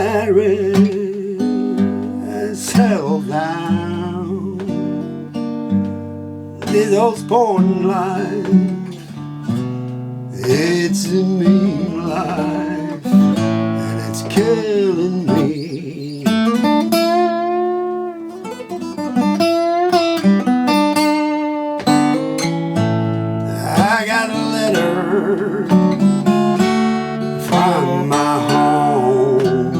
married and settled down. This old sporting life, it's a mean life, and it's killing me. I got a letter from my home.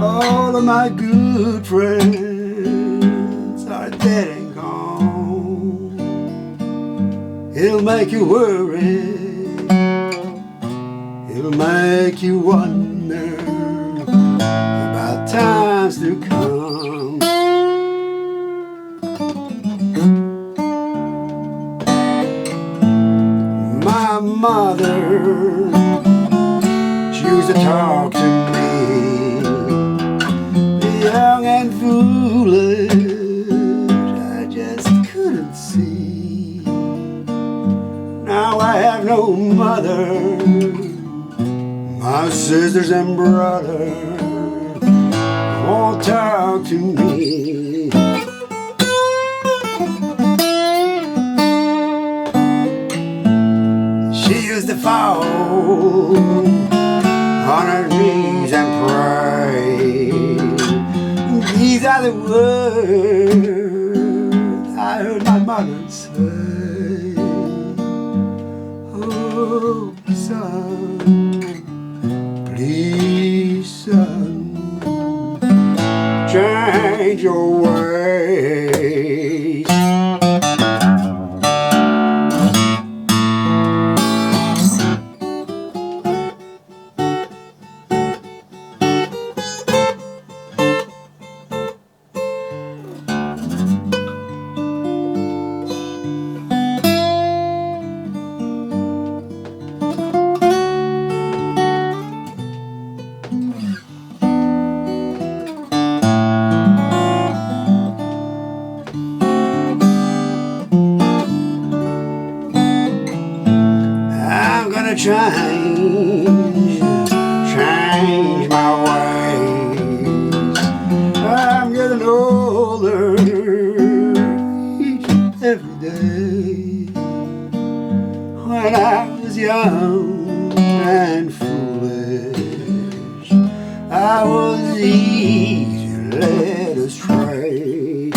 All of my good friends are dead and gone. It'll make you worry, it'll make you wonder about times to come. My mother, she used to talk to me, young and foolish, I just couldn't see. Now I have no mother, my sisters and brothers won't talk to me. She used to fall on her knees and pray. These are the words I heard my mother say. Oh, son, please, son, change your ways. Change my ways. I'm getting older each and every day. When I was young and foolish, I was easy led astray.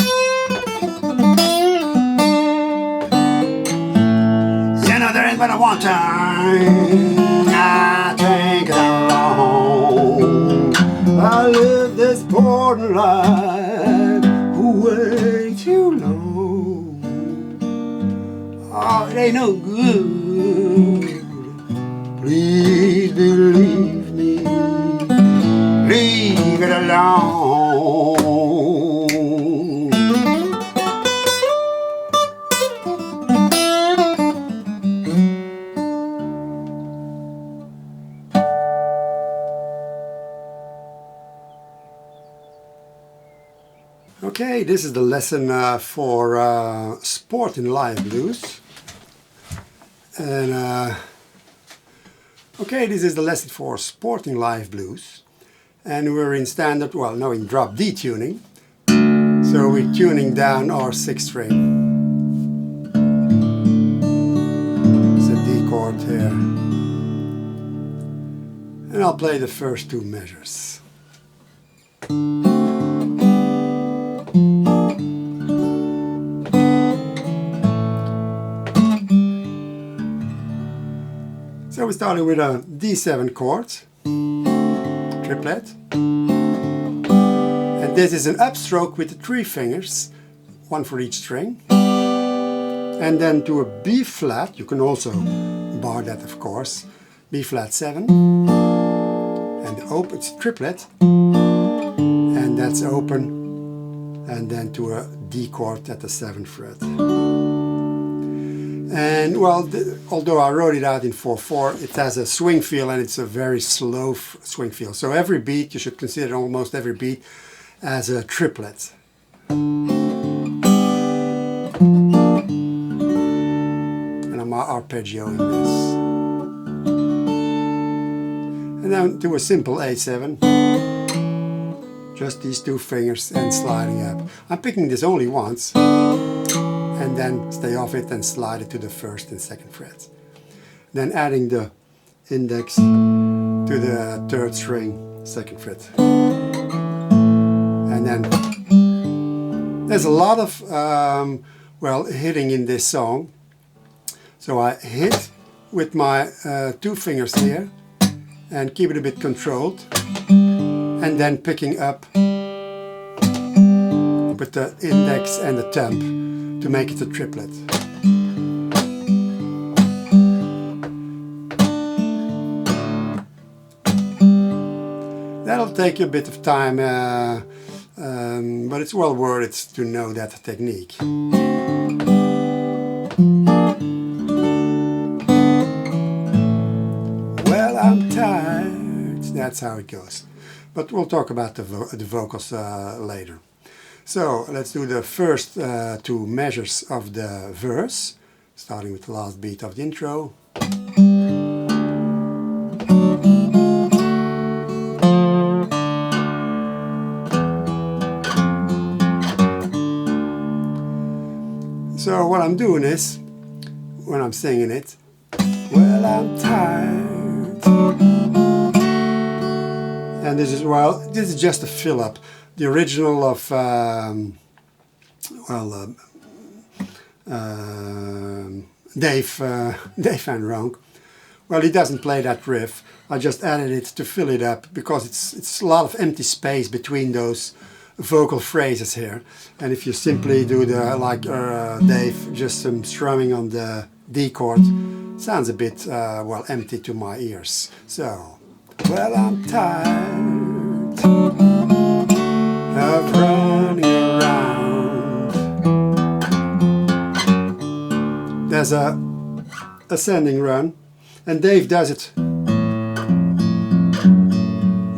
You know, there ain't but a one time I think alone. I lived this sporting life way too long. Oh, it ain't no good. Please believe me, leave it alone. Okay, this is the lesson for Sportin Live Blues. And okay, this is the lesson for Sportin Live Blues. And we're in standard, well, no, in drop D tuning. So we're tuning down our 6th string. It's a D chord here. And I'll play the first 2 measures. So we started with a D7 chord, triplet, and this is an upstroke with the 3 fingers, 1 for each string, and then to a B flat, you can also bar that of course, B flat 7, and open, it's a triplet, and that's open, and then to a D chord at the 7th fret. And well, although I wrote it out in 4/4, it has a swing feel and it's a very slow swing feel. So every beat, you should consider almost every beat as a triplet. And I'm arpeggioing this. And then to a simple A7. Just these two fingers and sliding up. I'm picking this only once, and then stay off it and slide it to the first and second frets. Then adding the index to the third string, second fret. And then there's a lot of well, hitting in this song. So I hit with my two fingers here and keep it a bit controlled, and then picking up with the index and the thumb to make it a triplet. That'll take you a bit of time, but it's well worth it to know that technique. Well, I'm tired. That's how it goes. But we'll talk about the vocals later. So let's do the first two measures of the verse, starting with the last beat of the intro. So what I'm doing is, when I'm singing it, well, I'm tired. And this is, well, this is just a fill-up. The original of, Dave and Ronk, well, he doesn't play that riff. I just added it to fill it up because it's a lot of empty space between those vocal phrases here. And if you simply do the, like Dave, just some strumming on the D chord, sounds a bit, well, empty to my ears. So, well, I'm tired of running around. There's a ascending run, and Dave does it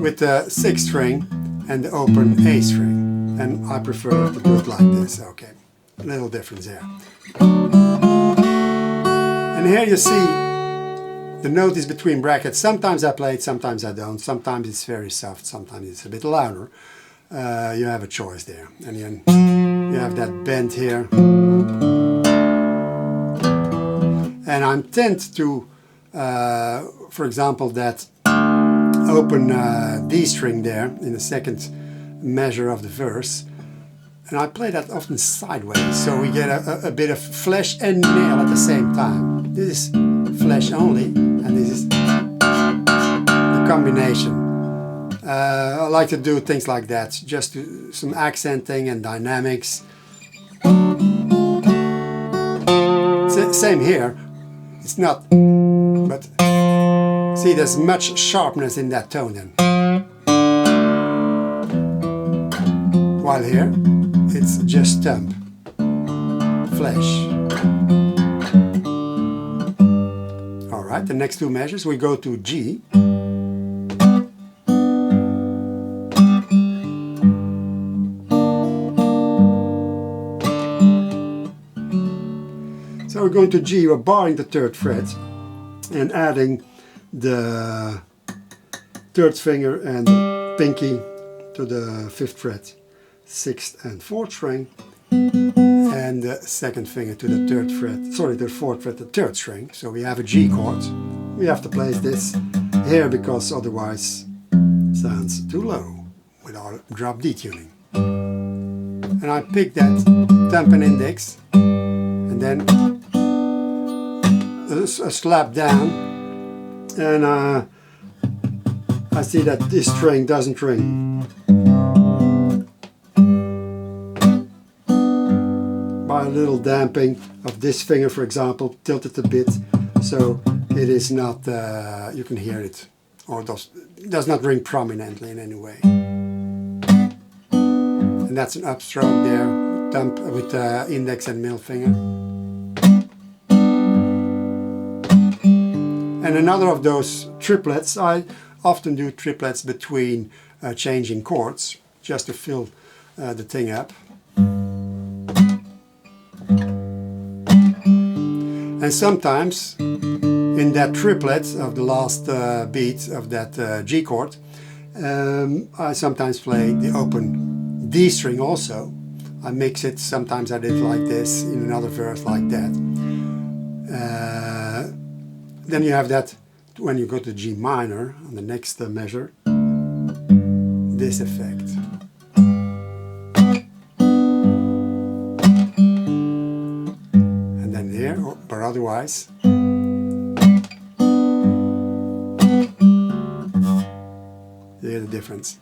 with the sixth string and the open A string, and I prefer to do it like this. Okay, a little difference here. And here you see the note is between brackets. Sometimes I play it, sometimes I don't. Sometimes it's very soft, sometimes it's a bit louder. You have a choice there. And then you have that bend here. And I tend to, for example, that open D string there in the second measure of the verse, and I play that often sideways, so we get a bit of flesh and nail at the same time. This is flesh only, and this is the combination. I like to do things like that, just some accenting and dynamics. Same here, it's not, but see, there's much sharpness in that tone then. While here, it's just thumb, flesh. Alright, the next two measures, we go to G. So we're going to G, we're barring the third fret and adding the third finger and the pinky to the fifth fret, sixth and fourth string, and the second finger to the third fret, sorry, the fourth fret, the third string. So we have a G chord. We have to place this here because otherwise it sounds too low with our drop D tuning. And I pick that thumb and index, and then a slap down, and I see that this string doesn't ring. By a little damping of this finger, for example, tilt it a bit so it is not, you can hear it, or does not ring prominently in any way. And that's an upstroke there, thumb with index and middle finger. And another of those triplets, I often do triplets between changing chords, just to fill the thing up. And sometimes in that triplet of the last beat of that G chord, I sometimes play the open D string also. I mix it, sometimes I did like this, in another verse like that. Then you have that, when you go to G minor, on the next measure, this effect. And then here, but otherwise, you hear the difference.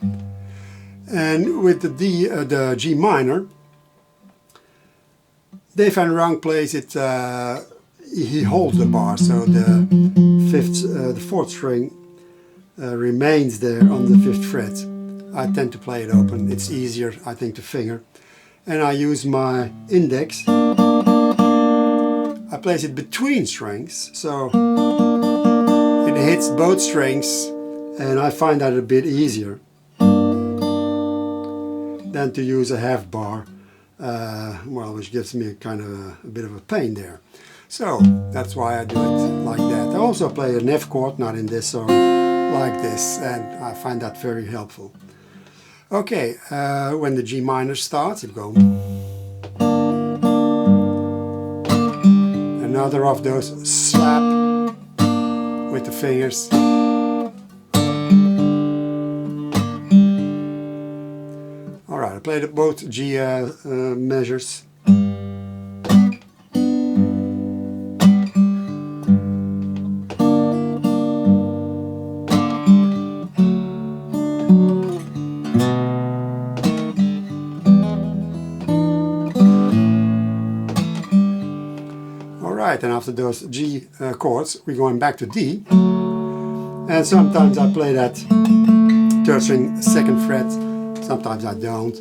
And with the G minor, Dave Van Ronk plays it, he holds the bar, so the fourth string remains there on the 5th fret. I tend to play it open, it's easier I think to finger. And I use my index, I place it between strings, so it hits both strings, and I find that a bit easier than to use a half bar, well, which gives me kind of a bit of a pain there. So that's why I do it like that. I also play an F chord, not in this song, like this, and I find that very helpful. Okay, when the G minor starts, it goes. Another of those slap with the fingers. Alright, I played both G measures. Alright, and after those G chords, we're going back to D. And sometimes I play that 3rd string, 2nd fret. Sometimes I don't.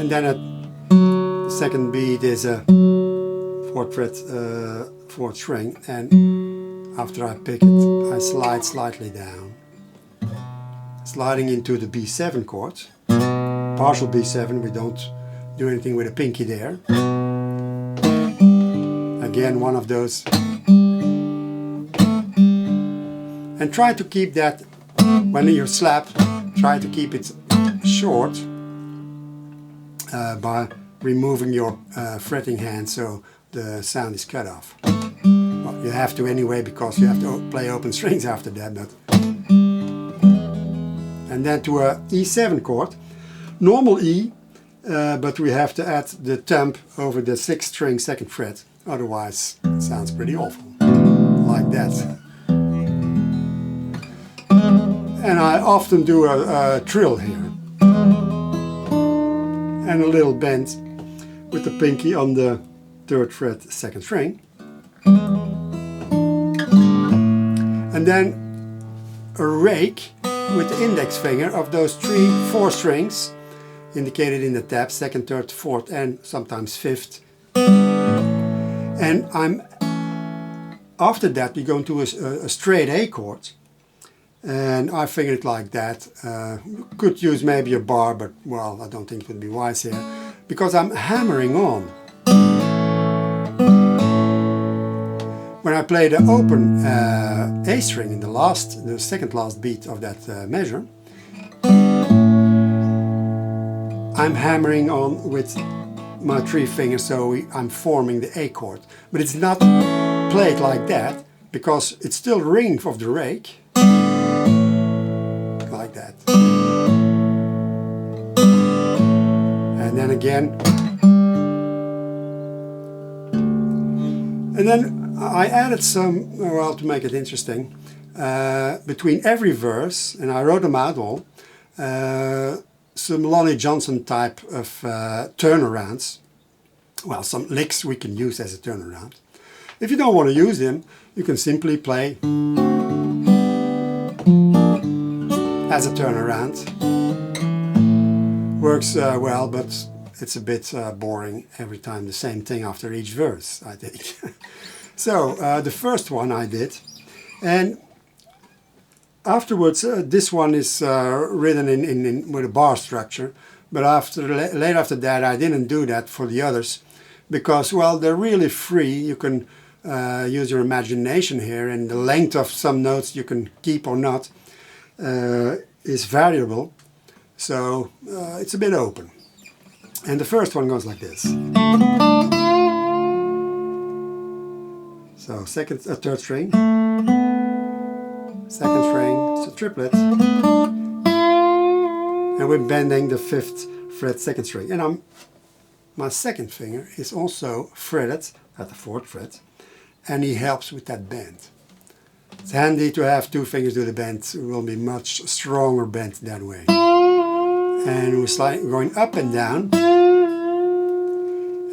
And then at the 2nd beat is a 4th fret, 4th string, and after I pick it, I slide slightly down, sliding into the B7 chord, partial B7. We don't do anything with a pinky there. Again, one of those, and try to keep that. When you slap, try to keep it short by removing your fretting hand so the sound is cut off. Well, you have to anyway, because you have to play open strings after that. But and then to a E7 chord, normal E, but we have to add the thumb over the 6th string, 2nd fret. Otherwise, it sounds pretty awful, like that. And I often do a trill here, and a little bend with the pinky on the 3rd fret, 2nd string. And then a rake with the index finger of those 3, 4 strings indicated in the tab, 2nd, 3rd, 4th, and sometimes 5th. And after that we're going to a straight A chord. And I figured it like that. Could use maybe a bar, but well, I don't think it would be wise here, because I'm hammering on. When I play the open A string in the 2nd last beat of that measure, I'm hammering on with my 3 fingers, so I'm forming the A chord. But it's not played like that, because it's still ringing of the rake. Like that. And then again. And then I added some, well, to make it interesting, between every verse, and I wrote them out all, some Lonnie Johnson type of turnarounds. Well, some licks we can use as a turnaround. If you don't want to use them, you can simply play as a turnaround. Works well, but it's a bit boring every time the same thing after each verse, I think. So the first one I did, and afterwards this one is written in with a bar structure, but later after that I didn't do that for the others, because well, they're really free. You can use your imagination here, and the length of some notes you can keep or not is variable, so it's a bit open. And the first one goes like this. So third string, second string, it's a triplet, and we're bending the 5th fret 2nd string. And my second finger is also fretted at the 4th fret, and he helps with that bend. It's handy to have 2 fingers do the bend. It will be much stronger bend that way. And we're going up and down,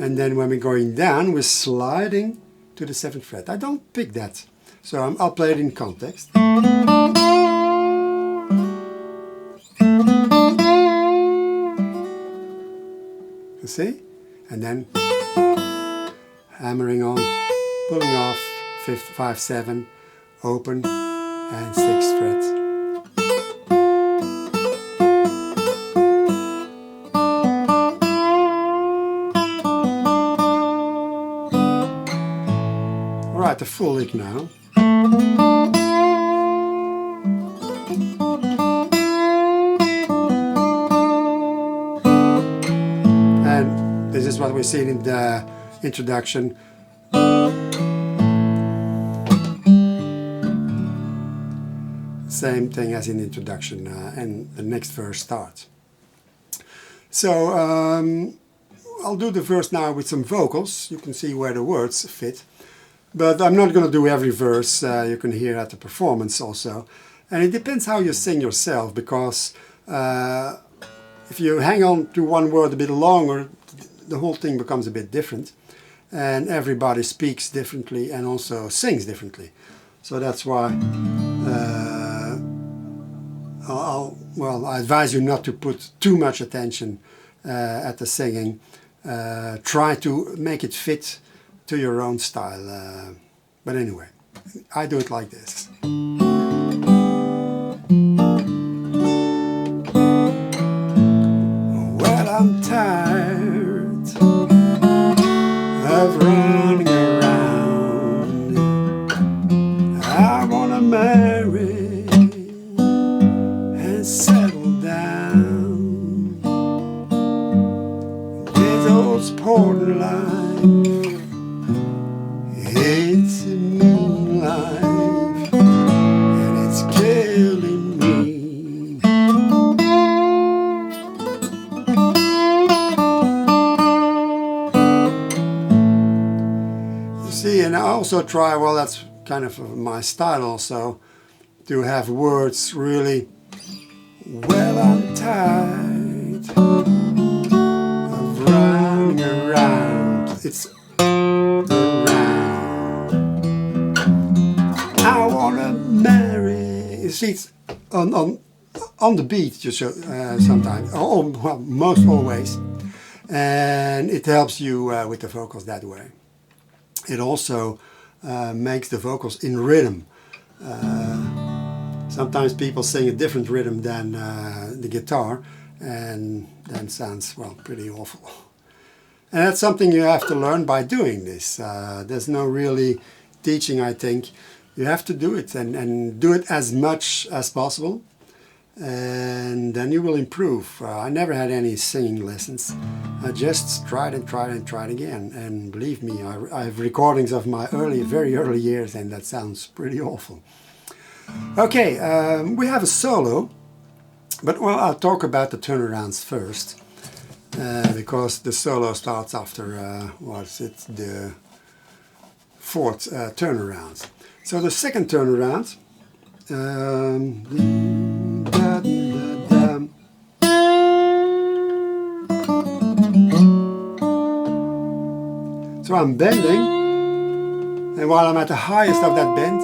and then when we're going down, we're sliding to the 7th fret. I don't pick that, so I'll play it in context. You see? And then hammering on, pulling off 5th, 5, 7, open, and 6th fret. Alright, the full lick now. And this is what we see in the introduction. Same thing as in the introduction, and the next verse starts. So I'll do the verse now with some vocals. You can see where the words fit. But I'm not going to do every verse. You can hear at the performance also. And it depends how you sing yourself, because if you hang on to one word a bit longer, the whole thing becomes a bit different. And everybody speaks differently and also sings differently. So that's why I advise you not to put too much attention at the singing. Try to make it fit to your own style. But anyway, I do it like this. Well, I'm tired of running around. I wanna marry and settle down. This old Sportin life, it's a mean life, and it's killing me. You see, and I also try, well, that's kind of my style also, to have words really, well, I'm tired of running around. It's I wanna marry. You see, it's on the beat, you show sometimes, well, most always, and it helps you with the vocals that way. It also makes the vocals in rhythm. Sometimes people sing a different rhythm than the guitar, and then sounds, well, pretty awful. And that's something you have to learn by doing this. There's no really teaching, I think. You have to do it and do it as much as possible, and then you will improve. I never had any singing lessons. I just tried and tried and tried again, and believe me, I have recordings of my very early years, and that sounds pretty awful. Okay, we have a solo, but well, I'll talk about the turnarounds first, because the solo starts after the 4th turnaround. So the second turnaround, so I'm bending, and while I'm at the highest of that bend,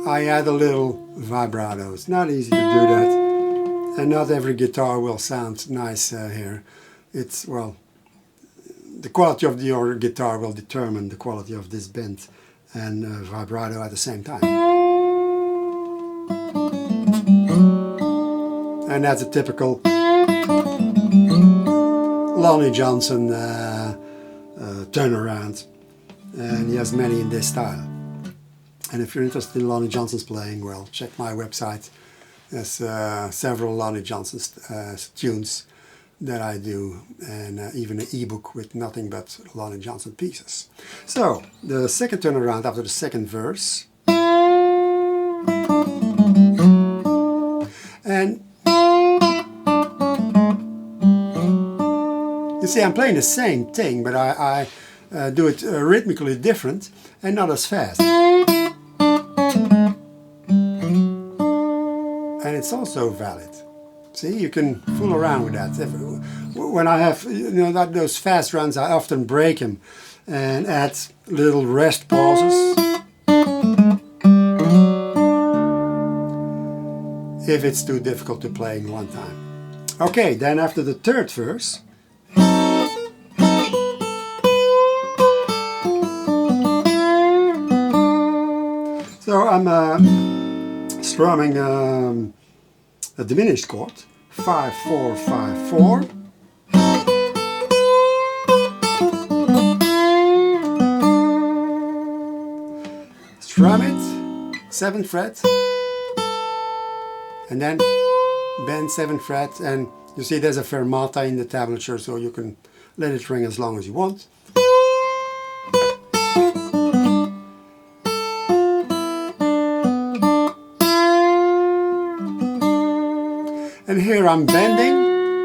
I add a little vibrato. It's not easy to do that, and not every guitar will sound nice here. It's, well, the quality of your guitar will determine the quality of this bend and vibrato at the same time. And that's a typical Lonnie Johnson turnaround. and he has many in this style. And if you're interested in Lonnie Johnson's playing, well, check my website. There's several Lonnie Johnson's tunes that I do, and even an ebook with nothing but Lonnie Johnson pieces. So, the second turnaround after the second verse. And you see, I'm playing the same thing, but I do it rhythmically different and not as fast. And it's also valid. See, you can fool around with that. When I have, those fast runs, I often break them and add little rest pauses. If it's too difficult to play in one time. Okay, then after the third verse. So I'm strumming a diminished chord, 5-4-5-4. Strum it, 7th fret, and then bend 7th fret, and you see there's a fermata in the tablature, so you can let it ring as long as you want. And here I'm bending,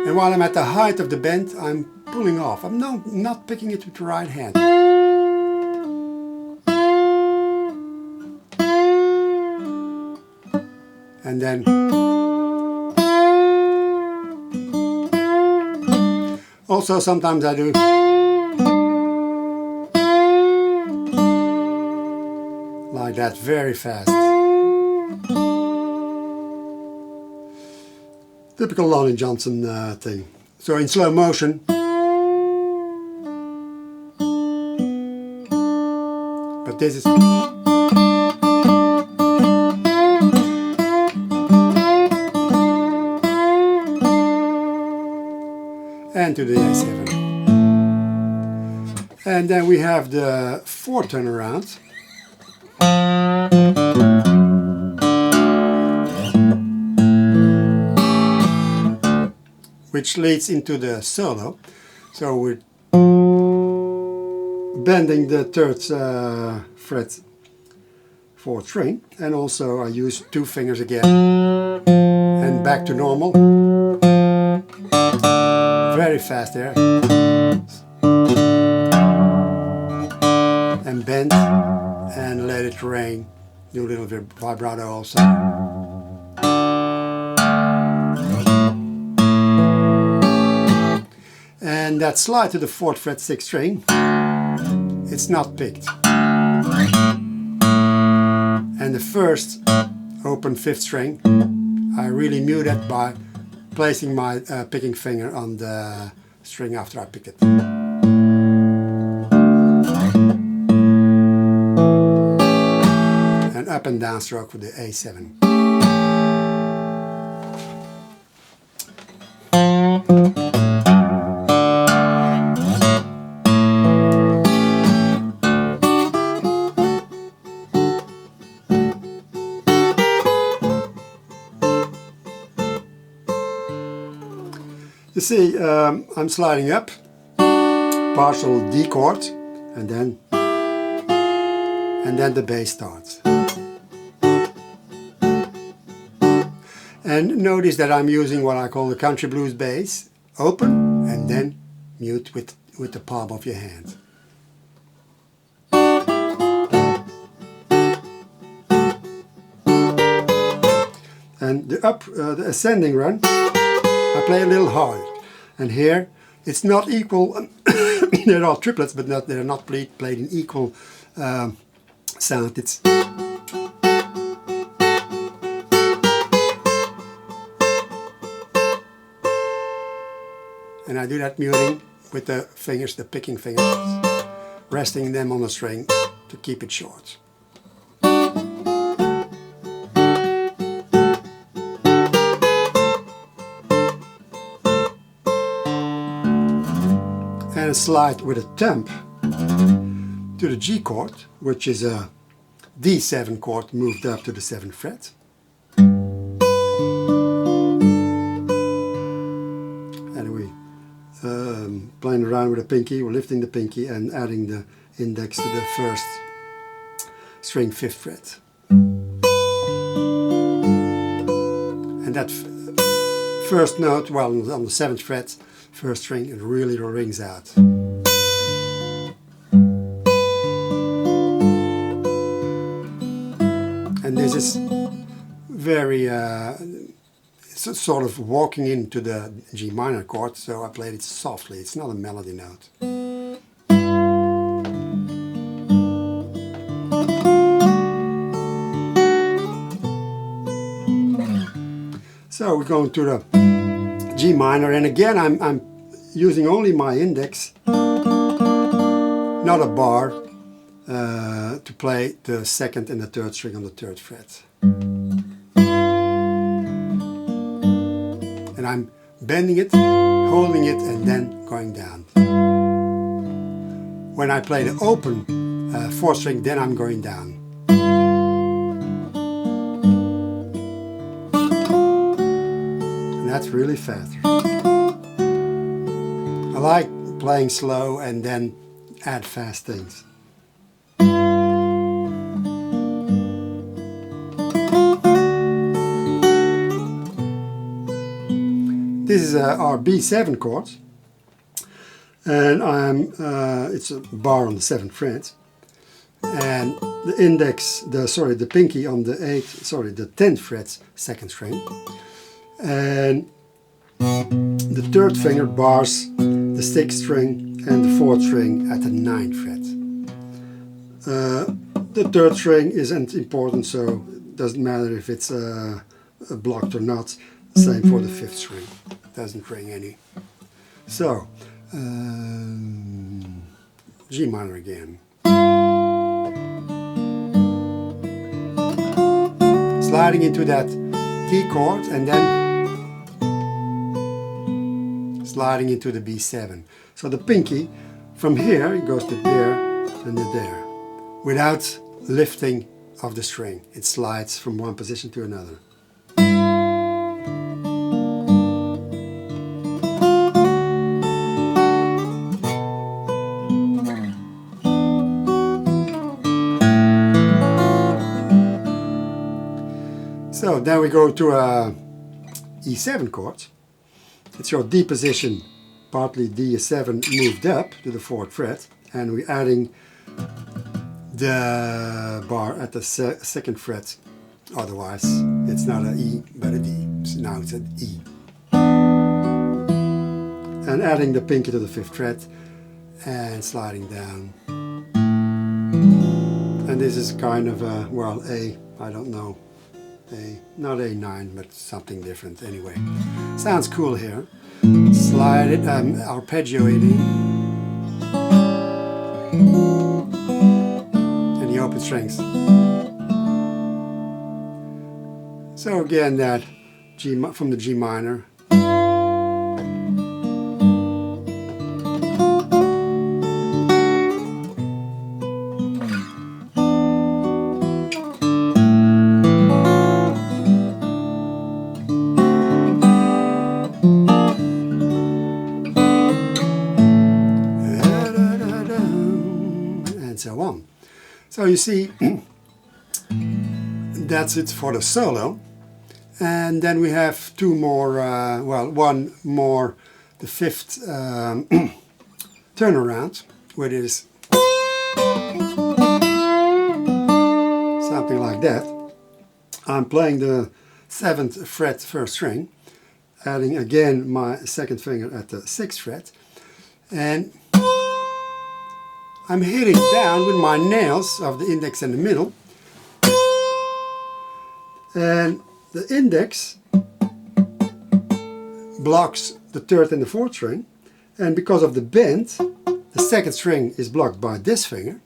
and while I'm at the height of the bend, I'm pulling off. I'm not picking it with the right hand. And then also sometimes I do like that, very fast. Typical Lonnie Johnson thing. So in slow motion, but this is and to the A7. And then we have the fourth turnaround. Which leads into the solo. So we're bending the 3rd fret 4th string, and also I use 2 fingers again, and back to normal. Very fast there. And bend, and let it rain. Do a little bit vibrato also. And that slide to the 4th fret 6th string, it's not picked. And the first open 5th string, I really mute it by placing my picking finger on the string after I picked it. And up and down stroke for the A7. You see, I'm sliding up, partial D chord, and then the bass starts. And notice that I'm using what I call the country blues bass, open, and then mute with the palm of your hand. And the ascending run, I play a little hard, and here it's not equal. There are triplets, but they're not played in equal sound. It's and I do that muting with the fingers, the picking fingers, resting them on the string to keep it short. And a slide with a thumb to to the G chord, which is a D7 chord moved up to the 7th fret. And we playing around with the pinky, we're lifting the pinky and adding the index to the 1st string 5th fret. And that first note, well, on the 7th fret, 1st string, it really rings out. And this is very sort of walking into the G minor chord, so I played it softly. It's not a melody note. So we're going to the G minor, and again I'm using only my index, not a bar, to play the 2nd and the 3rd string on the 3rd fret. And I'm bending it, holding it, and then going down. When I play the open 4th string, then I'm going down. And that's really fast. I like playing slow and then add fast things. This is our B7 chord, and it's a bar on the 7th fret, and the index, the pinky on the 10th fret, 2nd string, and the 3rd finger bars the 6th string and the 4th string at the 9th fret. The 3rd string isn't important, so it doesn't matter if it's blocked or not. Same for the 5th string, doesn't ring any. So, G minor again. Sliding into that D chord and then sliding into the B7. So the pinky, from here, it goes to there and to there, without lifting of the string. It slides from one position to another. So then we go to a E7 chord. It's your D position, partly D7 moved up to the 4th fret, and we're adding the bar at the 2nd fret. Otherwise, it's not an E but a D. So now it's an E. And adding the pinky to the 5th fret and sliding down. And this is kind of a, well, A, I don't know. Not A9, but something different anyway. Sounds cool here. Slide it, arpeggiating. And the open strings. So again, that G from the G minor. So on. So you see, that's it for the solo, and then we have two more, well, one more, the 5th turnaround, where it is something like that. I'm playing the 7th fret 1st string, adding again my 2nd finger at the 6th fret, and I'm hitting down with my nails of the index and the middle, and the index blocks the 3rd and the 4th string, and because of the bend, the 2nd string is blocked by this finger,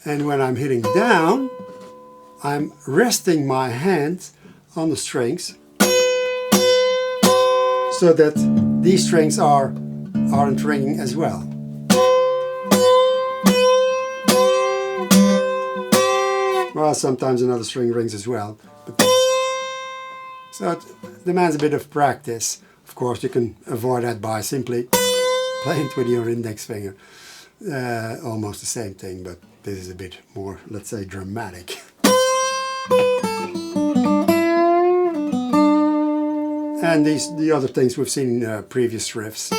and when I'm hitting down, I'm resting my hand on the strings so that these strings aren't ringing as well. Well, sometimes another string rings as well. But so it demands a bit of practice. Of course, you can avoid that by simply playing it with your index finger. Almost the same thing, but this is a bit more, let's say, dramatic. And the other things we've seen in previous riffs.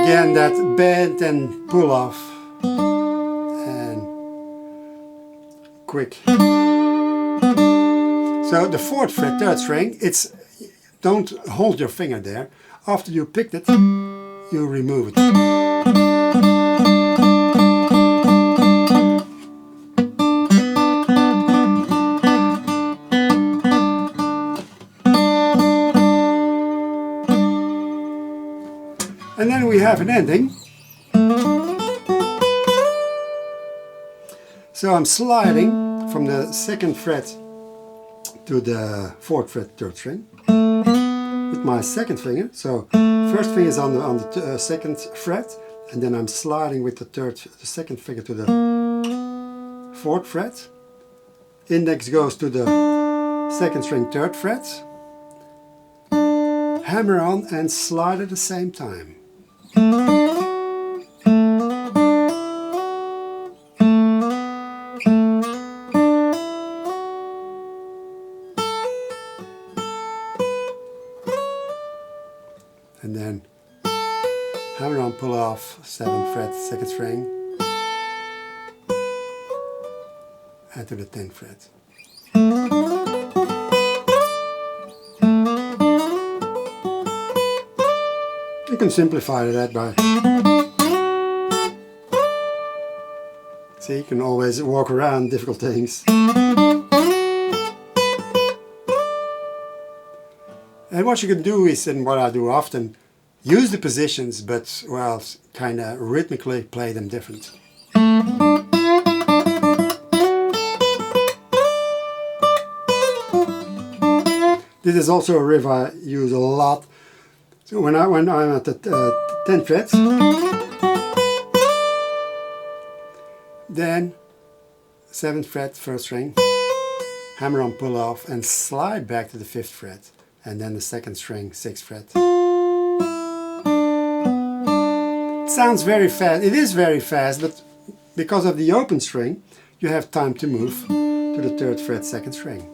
Again, that bend and pull off and quick. So the 4th fret, 3rd string, don't hold your finger there. After you picked it, you remove it. And then we have an ending. So I'm sliding from the 2nd fret to the 4th fret 3rd string with my 2nd finger. So 1st finger is on the 2nd fret, and then I'm sliding with the 2nd finger to the 4th fret. Index goes to the 2nd string 3rd fret. Hammer on and slide at the same time. And then hammer on, pull off, 7th fret, 2nd string, and to the 10th fret. You can simplify that by... See, you can always walk around difficult things. And what you can do is, and what I do often, use the positions, but, well, kind of rhythmically play them different. This is also a riff I use a lot. So when I'm at the 10th fret, then 7th fret, 1st string, hammer on, pull off, and slide back to the 5th fret. And then the 2nd string, 6th fret. It sounds very fast. It is very fast, but because of the open string, you have time to move to the 3rd fret, 2nd string.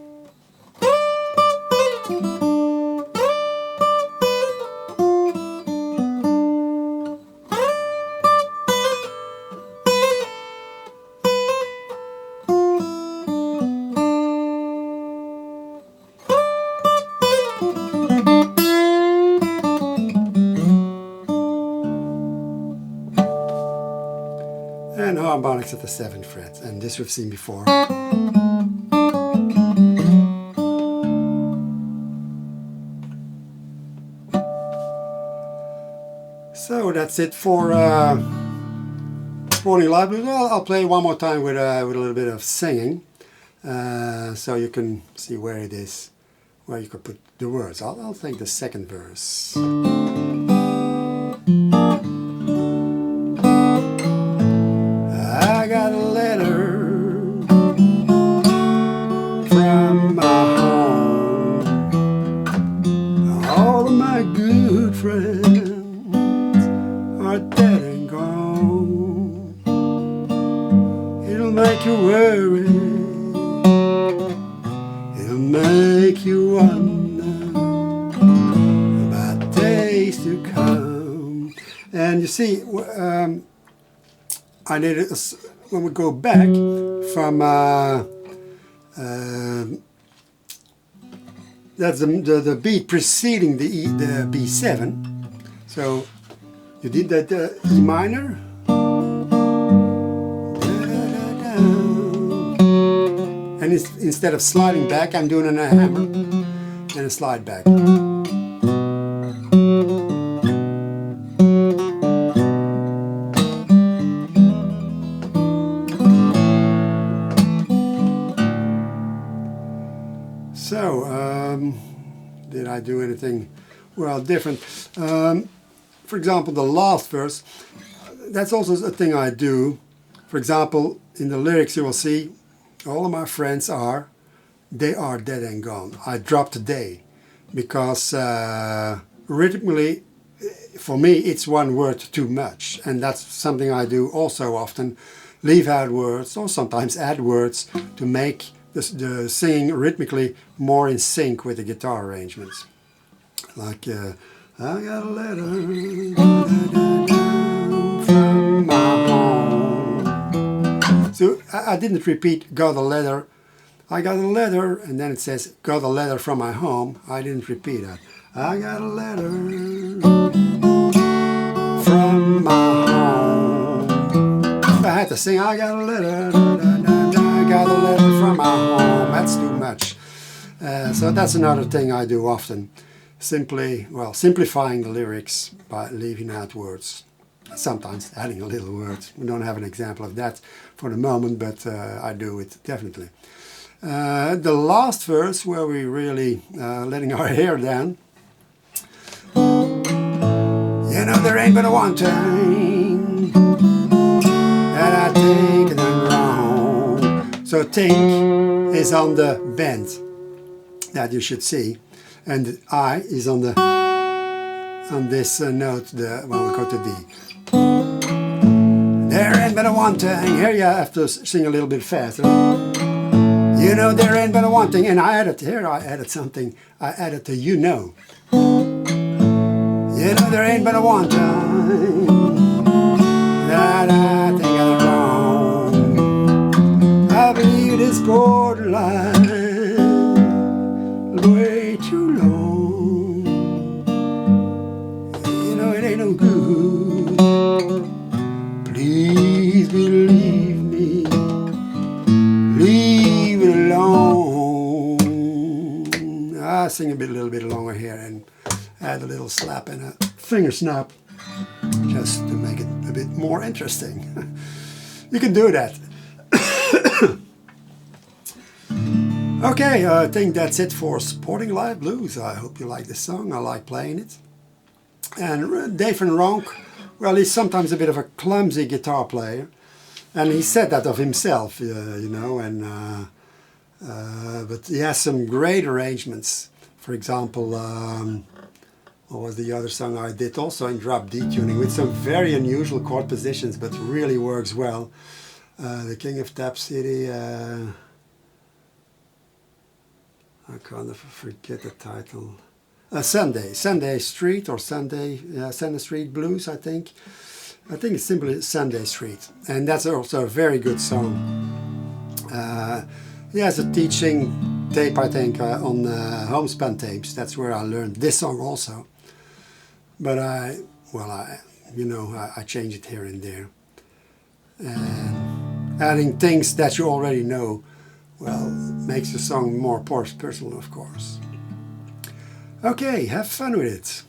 And harmonics at the 7th fret, and this we've seen before. So that's it for Sporting Live Blues. Well, I'll play one more time with a little bit of singing, so you can see where it is, where you could put the words. I'll take the 2nd verse. I got a letter from my home. All of my good friends are dead and gone. It'll make you worry, it'll make you wonder about days to come. And you see, I did it when we go back from that's the beat preceding the B7. So you did that E minor, and instead of sliding back, I'm doing a hammer and a slide back. So, did I do anything, well, different? For example, the last verse, that's also a thing I do For example, in the lyrics you will see, all of my friends are, they are dead and gone. I dropped a day because rhythmically, for me, it's one word too much. And that's something I do also often, leave out words or sometimes add words to make the singing rhythmically more in sync with the guitar arrangements. Like, I got a letter from my home. So I didn't repeat got a letter. I got a letter, and then it says got a letter from my home. I didn't repeat that. I got a letter from my home. I had to sing I got a letter, I got a letter from my home. That's too much. So that's another thing I do often. Simplifying the lyrics by leaving out words. Sometimes adding a little word. We don't have an example of that for the moment, but I do it definitely. The last verse, where we really letting our hair down. You know there ain't but a one time that I think and I'm wrong. So think is on the bend that you should see, and the I is on this note, when we go to D. There ain't but a one thing. Here you have to sing a little bit faster. You know there ain't but a one thing, and I added something. I added the you know. You know there ain't but a one time that I think I'm wrong. I believe this borderline way too long. You know it ain't no good. Please believe me. Leave it alone. I sing a little bit longer here and add a little slap and a finger snap just to make it a bit more interesting. You can do that. Okay, I think that's it for Sporting Live Blues. I hope you like this song. I like playing it. And Dave and Ronk, well, he's sometimes a bit of a clumsy guitar player. And he said that of himself, you know, but he has some great arrangements. For example, what was the other song I did? Also in drop D tuning with some very unusual chord positions, but really works well. The King of Tap City, I can't forget the title. Sunday Street or Sunday Street Blues, I think. I think it's simply Sunday Street, and that's also a very good song. He has a teaching tape, I think, on Homespun tapes. That's where I learned this song also. But I change it here and there, and adding things that you already know, well, makes the song more personal, of course. Okay, have fun with it.